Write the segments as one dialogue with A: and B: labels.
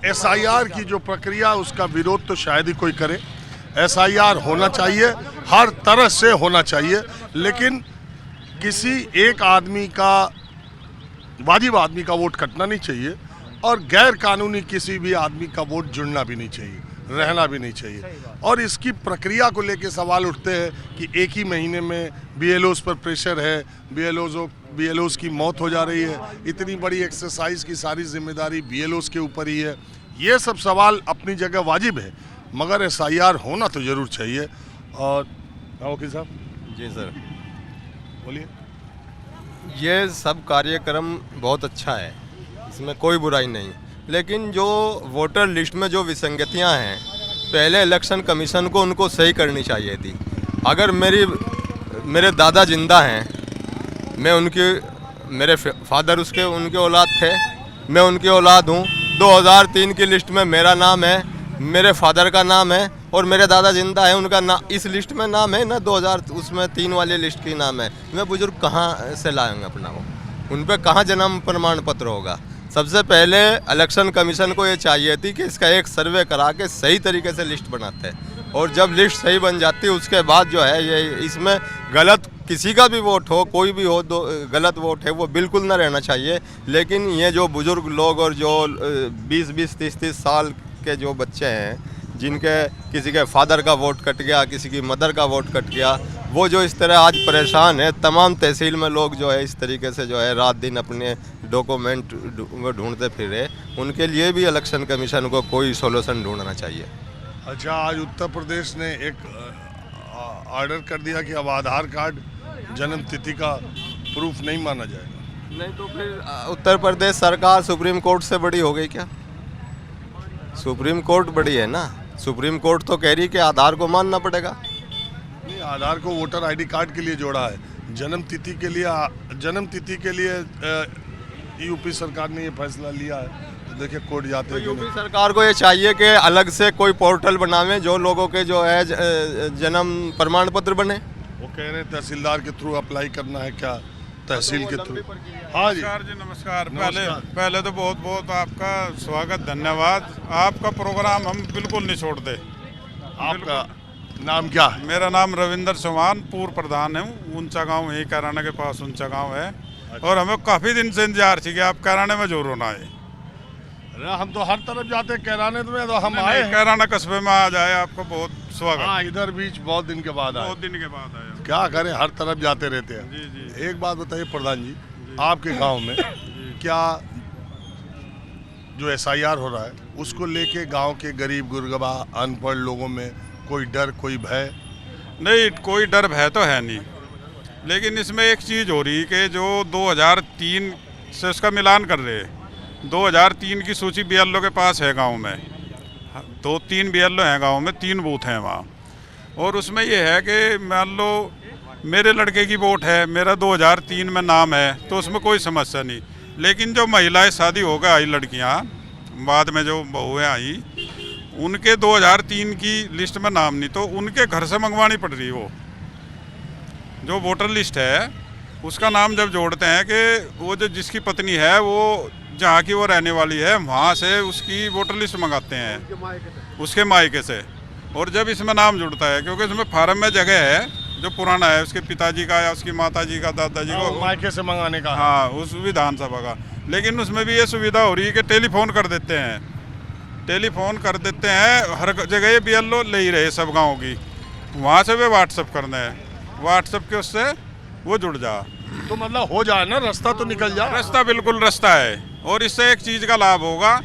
A: SIR की जो प्रक्रिया, उसका विरोध तो शायद ही कोई करे। एसआईआर होना चाहिए, हर तरह से होना चाहिए, लेकिन किसी एक आदमी का, वाजिब आदमी का वोट कटना नहीं चाहिए और गैर कानूनी किसी भी आदमी का वोट जुड़ना भी नहीं चाहिए, रहना भी नहीं चाहिए। और इसकी प्रक्रिया को लेकर सवाल उठते हैं कि एक ही महीने में बीएलओज पर प्रेशर है, बीएलओज की मौत हो जा रही है, इतनी बड़ी एक्सरसाइज की सारी जिम्मेदारी बीएलओज के ऊपर ही है। ये सब सवाल अपनी जगह वाजिब है, मगर एसआईआर होना तो ज़रूर चाहिए। और वकील साहब
B: जी सर,
A: बोलिए।
B: ये सब कार्यक्रम बहुत अच्छा है, इसमें कोई बुराई नहीं, लेकिन जो वोटर लिस्ट में जो विसंगतियां हैं, पहले इलेक्शन कमीशन को उनको सही करनी चाहिए थी। अगर मेरे दादा जिंदा हैं, मेरे फादर उनके औलाद थे, मैं उनकी औलाद हूँ, 2003 की लिस्ट में मेरा नाम है, मेरे फादर का नाम है और मेरे दादा जिंदा है, उनका नाम इस लिस्ट में नाम है ना, 2003 वाली लिस्ट की नाम है। मैं बुजुर्ग कहाँ से लाएंगे अपना वो, उन पर कहाँ जन्म प्रमाण पत्र होगा। सबसे पहले इलेक्शन कमीशन को ये चाहिए थी कि इसका एक सर्वे करा के सही तरीके से लिस्ट बनाते हैं, और जब लिस्ट सही बन जाती है उसके बाद जो है ये इसमें गलत किसी का भी वोट हो, कोई भी हो, गलत वोट है वो बिल्कुल ना रहना चाहिए। लेकिन ये जो बुजुर्ग लोग और जो 20-20, 30-30 साल के जो बच्चे हैं, जिनके किसी के फादर का वोट कट गया, किसी की मदर का वोट कट गया, वो जो इस तरह आज परेशान है, तमाम तहसील में लोग जो है इस तरीके से जो है रात दिन अपने डॉक्यूमेंट ढूंढते फिर रहे, उनके लिए भी इलेक्शन कमीशन को कोई सोल्यूशन ढूंढना चाहिए।
A: अच्छा, आज उत्तर प्रदेश ने एक ऑर्डर कर दिया कि अब आधार कार्ड जन्म तिथि का प्रूफ नहीं माना जाएगा।
B: नहीं तो फिर उत्तर प्रदेश सरकार सुप्रीम कोर्ट से बड़ी हो गई क्या? सुप्रीम कोर्ट बड़ी है ना, सुप्रीम कोर्ट तो कह रही कि आधार को मानना पड़ेगा।
A: नहीं, आधार को वोटर आईडी कार्ड के लिए जोड़ा है, जन्म तिथि के लिए यूपी सरकार ने ये फैसला लिया है। तो देखिए कोर्ट जाते हैं।
B: यूपी सरकार को ये चाहिए कि अलग से कोई पोर्टल बनावे जो लोगों के जो है जन्म प्रमाण पत्र बने।
A: वो कह रहे हैं तहसीलदार के थ्रू अप्लाई करना है क्या, तहसील के थ्रू। हाँ जी
C: नमस्कार। पहले तो बहुत बहुत आपका स्वागत, धन्यवाद। आपका प्रोग्राम हम बिल्कुल नहीं छोड़ते।
A: आपका नाम क्या है?
C: मेरा नाम रविंदर चौहान, पूर्व प्रधान है, ऊंचा गांव यही कैराना के पास ऊंचा गांव है। और हमें काफ़ी दिन से इंतजार थी कि आप कैराने में जरूर होना है।
A: अरे हम तो हर तरफ जाते हैं, कैराने में तो हम आए हैं।
C: कैराना कस्बे में आ जाए, आपको बहुत स्वागत।
A: हाँ, इधर बीच बहुत दिन के बाद आए।
C: बहुत दिन के बाद आए।
A: क्या करें, हर तरफ जाते रहते हैं।
C: जी जी।
A: एक बात बताइए प्रधान जी, आपके गांव में क्या जो एसआईआर हो रहा है उसको लेके गांव के गरीब गुरबा अनपढ़ लोगों में कोई डर, कोई भय?
C: नहीं, कोई डर भय तो है नहीं, लेकिन इसमें एक चीज़ हो रही कि जो 2003 से उसका मिलान कर रहे हैं। 2003 की सूची बीएलओ के पास है गांव में, 2-3 बीएलओ हैं गांव में, 3 बूथ हैं वहाँ। और उसमें ये है कि मान लो मेरे लड़के की वोट है, मेरा 2003 में नाम है, तो उसमें कोई समस्या नहीं। लेकिन जो महिलाएं शादी हो गए आई, लड़कियाँ बाद में जो बहुएँ आई, उनके 2003 की लिस्ट में नाम नहीं, तो उनके घर से मंगवानी पड़ रही। वो जो वोटर लिस्ट है उसका नाम जब जोड़ते हैं कि वो जो जिसकी पत्नी है वो जहाँ की वो रहने वाली है, वहाँ से उसकी वोटर लिस्ट मंगाते हैं उसके मायके से। और जब इसमें नाम जुड़ता है, क्योंकि इसमें फार्म में जगह है जो पुराना है, उसके पिताजी का या उसकी माताजी का, दादाजी को
A: मायके से मंगाने का।
C: हाँ, उस विधानसभा का। लेकिन उसमें भी ये सुविधा हो रही है कि टेलीफोन कर देते हैं, हर जगह ये बीएलओ ले ही रहे सब गाँव की, वहाँ से वे व्हाट्सअप करना है, व्हाट्सअप के उससे वो जुड़ जा।
A: तो मतलब हो जाए ना, रास्ता तो निकल जाए।
C: रास्ता बिल्कुल रास्ता है। और इससे एक चीज़ का लाभ होगा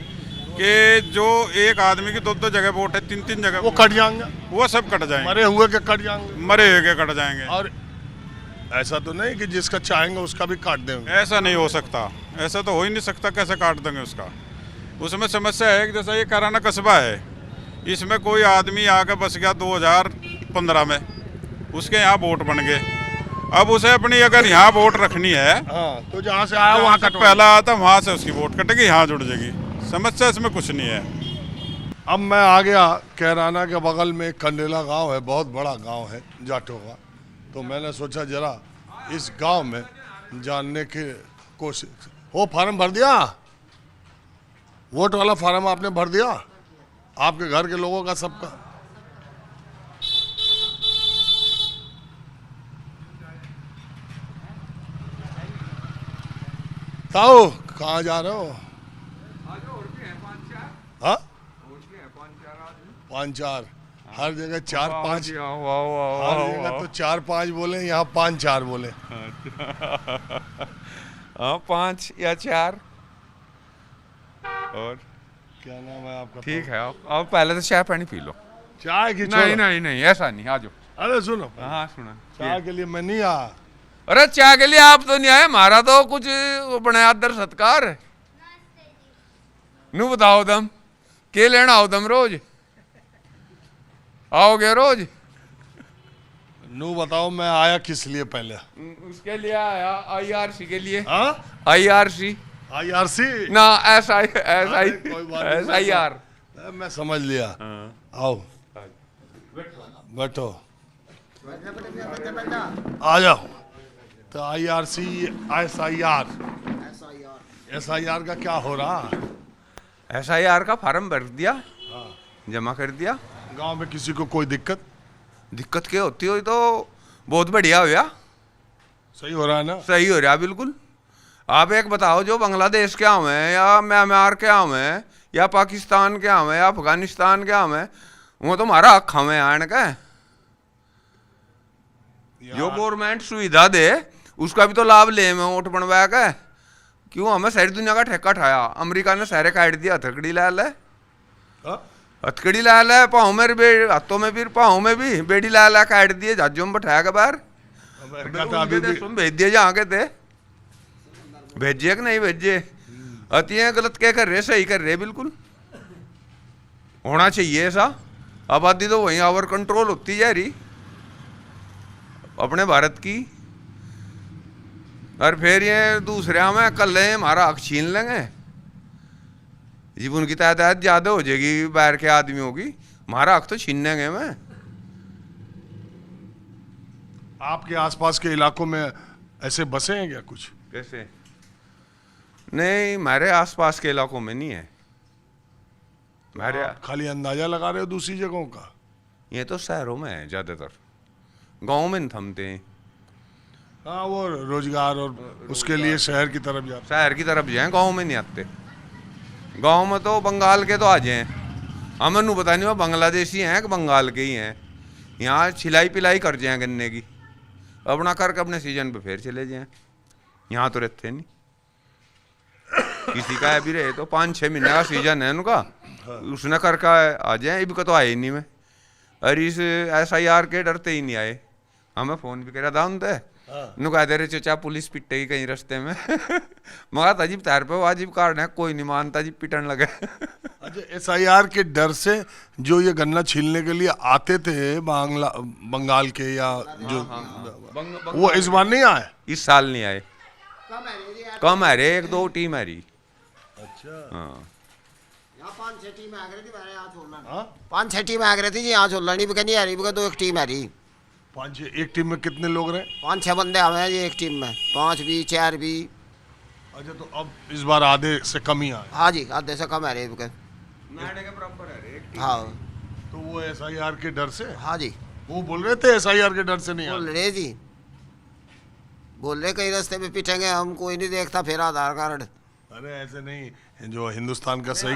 C: कि जो एक आदमी की 2-2 जगह वोट है, 3-3 जगह,
A: वो कट जाएंगे,
C: वो सब कट जाएंगे,
A: मरे हुए के कट जाएंगे,
C: मरे हुए के कट जाएंगे।
A: और ऐसा तो नहीं कि जिसका चाहेंगे उसका भी काट देंगे।
C: ऐसा नहीं हो सकता, ऐसा तो हो ही नहीं सकता। कैसे काट देंगे उसका? उसमें समस्या है कि जैसा ये कैराना कस्बा है, इसमें कोई आदमी आके बस गया 2015 में, उसके यहाँ वोट बन गए। अब उसे अपनी अगर यहाँ वोट रखनी है,
A: हाँ, तो जहाँ से आया वहाँ कट,
C: पहला आता वहाँ से उसकी वोट कटेगी, यहाँ जुड़ जाएगी। समस्या इसमें कुछ नहीं है।
A: अब मैं आ गया कैराना के बगल में कंडेला गांव है, बहुत बड़ा गांव है जाटों का। तो मैंने सोचा जरा इस गांव में जानने की कोशिश। वो फार्म भर दिया? वोट वाला फार्म आपने भर दिया, आपके घर के लोगों का, सबका? ताऊ कहाँ जा रहे हो? हाँ, 5-4 हर जगह 4-5, हर जगह तो 4-5 बोले, यहाँ 5-4 बोले।
D: हाँ 5 या 4। और
A: क्या नाम है आपका?
D: ठीक है, आप पहले तो चाय पानी पी लो।
A: चाय की
D: नहीं
A: छोड़ो।
D: नहीं नहीं, ऐसा नहीं, आ जाओ।
A: अरे सुनो,
D: हाँ सुना।
A: चाय के लिए मैं नहीं आया।
D: अरे चाय के लिए आप तो नहीं आए, हमारा तो कुछ बने आदर सत्कार है। नू बताओ दम के लेना आओ दम, रोज आओगे रोज?
A: नू बताओ मैं आया किस लिए पहले?
D: उसके लिए आया, IRC के लिए।
A: हाँ,
D: IRC
A: IRC
D: ना, SI
A: कोई बात नहीं,
D: SIR।
A: मैं समझ लिया। आओ बैठो, आ जाओ। तो IRC SIR का क्या हो रहा?
D: SIR का फॉर्म भर दिया, जमा कर दिया।
A: गांव में किसी को कोई दिक्कत?
D: दिक्कत क्या होती हो, तो बहुत बढ़िया हो या
A: सही हो रहा है ना?
D: सही हो रहा बिल्कुल। आप एक बताओ, जो बांग्लादेश के आम है या म्यांमार के आम है या पाकिस्तान के आम है या अफगानिस्तान के आम है, वो तो हमारा हक हमें आने का है। जो गवर्नमेंट सुविधा दे उसका भी तो लाभ ले, में वोट बनवाया का। क्यों हमें सारी दुनिया का ठेका ठाया? अमेरिका ने सारे काट दिया, हथकड़ी लाल है,
A: हाँ?
D: हथकड़ी लाल है, पाँव में हाथों में भी, पाँव में भी बेड़ी लाल है, काट दिए, जहाजों में बैठाया के बाहर
A: अमेरिका तो अभी भी
D: भेज दिए जहाँ के थे। भेजे कि नहीं भेजे? अतियाँ गलत क्या कर रहे, सही कर रहे, बिल्कुल होना चाहिए ऐसा। आबादी तो वहीं ओवर कंट्रोल होती जा रही अपने भारत की, और फिर ये दूसरे में कल हमारा हक छीन लेंगे। जब उनकी तादाद ज़्यादा हो जाएगी बाहर के आदमियों की, हमारा हक तो छीन लेंगे। मैं
A: आपके आसपास के इलाकों में ऐसे बसे हैं क्या कुछ?
D: कैसे? नहीं, हमारे आसपास के इलाकों में नहीं है। हमारे
A: आप खाली अंदाजा लगा रहे हो दूसरी जगहों का?
D: ये तो शहरों में है ज़्यादातर, गाँव में नहीं थमते हैं।
A: हाँ, वो रोजगार और उसके लिए शहर की तरफ जाते
D: शहर की तरफ जाएं, गाँव में नहीं आते। गाँव में तो बंगाल के तो आ जाएं, हमें नू पता नहीं वो बांग्लादेशी हैं कि बंगाल के ही हैं। यहाँ छिलाई पिलाई कर जाएं गन्ने की, अपना करके अपने सीजन पे फिर चले जाएं। यहाँ तो रहते नहीं, किसी का अभी रहे तो 5-6 महीने का सीजन है उनका, उसने करके आ जाए। इब का तो आए ही नहीं मैं, अरे इस SIR के डरते ही नहीं आए। हमें फ़ोन भी करा था उनसे, नु कह दे रहे चचा पुलिस पिटेगी कहीं रास्ते में। मगर तजीब तार पे वाजिब कारण है, कोई नहीं मानता, जी पिटन लगे।
A: अच्छा, SIR के डर से जो ये गन्ना छीलने के लिए आते थे बंगाल के या जो वो इस बार नहीं आए?
D: इस साल नहीं आए, कम है रे, 1-2 टीम है रही।
A: अच्छा,
D: हाँ
E: 5-6 टीम आ गई थी हमारे यहाँ छोड़ना।
A: हाँ?
E: 5-6 टीम आ गई थी जी यहाँ छोड़ना, नहीं नहीं आ रही, तो एक टीम आ रही।
A: 5-6 एक टीम में कितने लोग रहे?
E: 5-6 बंदे हमें जी एक टीम में, 5 भी 4 भी।
A: अच्छा, तो अब इस बार आधे से कम ही आए?
E: हाँ जी, आधे से कम है रही। हाँ
A: तो वो SIR के डर से?
E: हाँ जी,
A: वो बोल रहे थे SIR के डर से नहीं
E: बोल
A: आए।
E: रहे जी, बोल रहे कई रास्ते में पिटेंगे हम, कोई नहीं देखता फिर आधार कार्ड।
A: अरे ऐसे नहीं, जो हिंदुस्तान का सही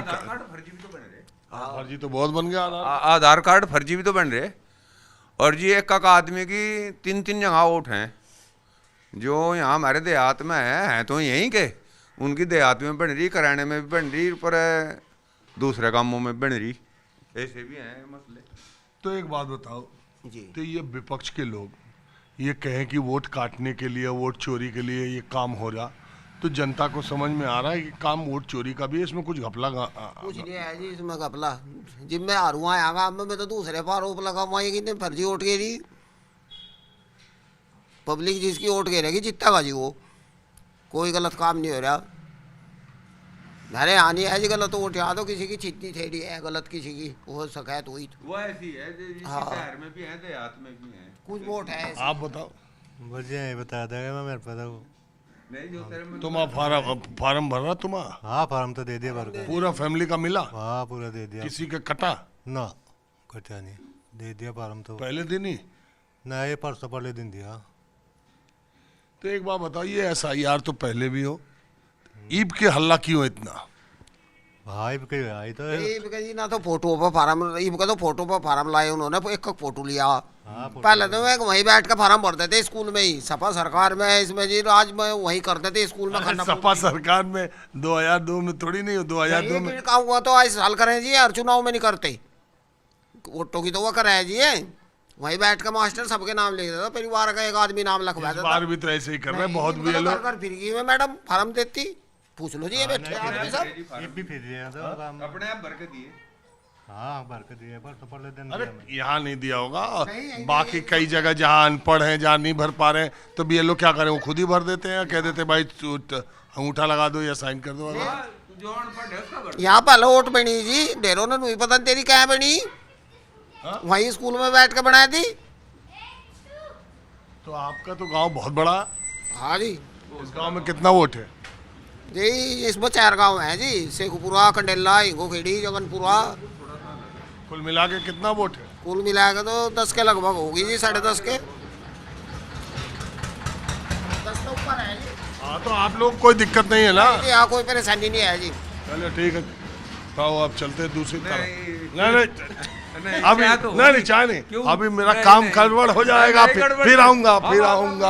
A: फर्जी तो बहुत बन गया आधार।
D: आधार कार्ड फर्जी भी तो बन रहे। और जी एक आदमी की 3-3 जगह वोट हैं, जो यहाँ हमारे देहात में हैं तो यहीं के, उनकी देहात में बन रही, कराने में भी बन रही, पर दूसरे कामों में बन रही, ऐसे भी हैं मसले।
A: तो एक बात बताओ
E: जी,
A: तो ये विपक्ष के लोग ये कहें कि वोट काटने के लिए, वोट चोरी के लिए ये काम हो रहा, तो जनता को समझ में आ रहा है कि काम वोट चोरी का भी है, इसमें कुछ घपला
E: कुछ नहीं है जी इसमें घपला। जिम में हारुआ आएगा में तो दूसरे पर आरोप लगा हुआ है कि फर्जी वोट गिरी। पब्लिक जिसकी वोट गिरेगी जीतेगा जी, वो कोई गलत काम नहीं हो रहा। मेरे यहाँ नहीं है जी गलत वोट, यहाँ तो किसी की छिटनी थेड़ी है गलत, किसी की वो शिकायत हुई तो
D: वो ऐसी है,
E: हाँ।
D: शहर में भी है, देहात में भी है,
E: कुछ वोट है ऐसे।
A: आप बताओ।
F: मुझे नहीं बता देगा, मैं मेरे पता को
A: तुम फार्म भर रहा तुम?
F: हाँ फार्म तो दे दिया भर के।
A: पूरा फैमिली का मिला?
F: हाँ पूरा दे दिया।
A: किसी का कटा?
F: ना कटा नहीं, दे दिया फार्म तो।
A: पहले दिन ही?
F: ना ये परसों पहले दिन दिया।
A: तो एक बात बताइए, SIR तो पहले भी हो, ईब के हल्ला क्यों इतना?
F: भाई के आई तो
E: ईब का जी ना तो फोटो पर फार्म, ईब का तो फोटो पर फार्म लाए उन्होंने, एक फोटो लिया।
F: हाँ, फोटो
E: पहले तो मैं वहीं बैठ कर फार्म भरते थे स्कूल में ही, सपा सरकार में इसमें जी आज मैं वहीं करते थे स्कूल में।
A: सपा सरकार में 2002 में थोड़ी नहीं हो, 2002 में
E: काम हुआ तो आज साल करें जी, हर चुनाव में नहीं करते, वोटों की तो वो कराए जी। वहीं बैठ कर मास्टर सबके नाम लिख देता, परिवार का एक आदमी नाम लिखवा
A: इस
E: देता।
A: बार भी तो ऐसे ही कर रहे हैं बहुत भी लोग।
E: फिर गई मैं मैडम फार्म देती, पूछ लो जी ये बैठे आदमी सब।
F: ये भी फिर दिया तो
D: अपने आप भर के दिए।
F: हाँ भर के दिए, परसों पहले दिन
A: अरे
F: दिया मैंने।
A: यहाँ नहीं दिया होगा, बाकी कई जगह जहाँ अनपढ़ हैं, जहाँ नहीं भर पा रहे हैं, तो BLO क्या करें, वो खुद ही भर देते हैं, कह देते भाई अंगूठा लगा दो या साइन कर दो।
E: यहाँ पहले वोट बनी जी, ढेरों ने नहीं पता तेरी क्या बनी, वहीं स्कूल में बैठ कर बनाई थी।
A: तो आपका तो गांव बहुत बड़ा है,
E: हाँ जी।
A: इस गांव में कितना वोट है?
E: जी इसमें 4 गांव हैं जी, शेखपुरा, कंडेला, हिंगोखेड़ी, जगनपुरा।
A: कुल मिला के कितना वोट है?
E: कुल मिला के तो 10 के लगभग होगी जी, 10.5 के। 10 तो ऊपर है जी।
A: हाँ तो आप लोग कोई दिक्कत नहीं है ना?
E: यहाँ कोई परेशानी नहीं है जी।
A: चलो ठीक है, तो अब चलते हैं दूसरी तरफ। नहीं
D: नहीं,
A: अभी
D: चाय तो
A: नहीं चाय नहीं,
D: क्यों?
A: अभी मेरा
D: नहीं,
A: काम
D: नहीं।
A: गड़बड़ हो जाएगा,
D: नहीं, गड़बड़
A: फिर
D: नहीं।
A: आऊंगा।